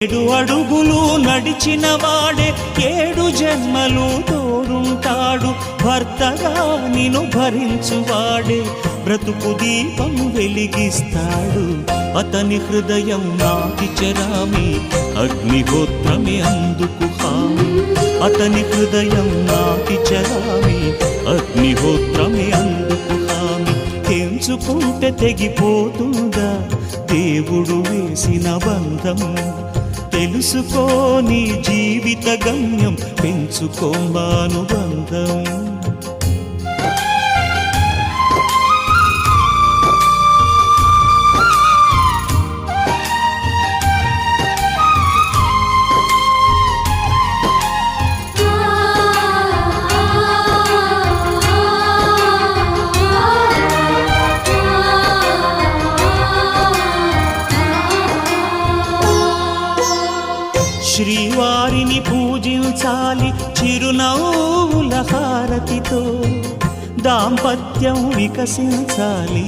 ఏడు అడుగులు నడిచిన వాడే 7 జన్మలు తోడుంటాడు. భర్తగా నిన్ను భరించువాడే బ్రతుకు దీపం వెలిగిస్తాడు. అతని హృదయం నాటి చరామి అగ్నిహోత్రమే అందుకు హామి. అతని హృదయం నాటి చరామి అగ్నిహోత్రమే అందుకు హామి. తెంచుకుంటే తెగిపోతుందా దేవుడు వేసిన బంధం? తెలుసుకో నీ జీవిత గమ్యం, పెంచుకోమానుబంధం. శ్రీవారిని పూజించాలి చిరునవ్వుల హారతితో. దాంపత్యం వికసించాలి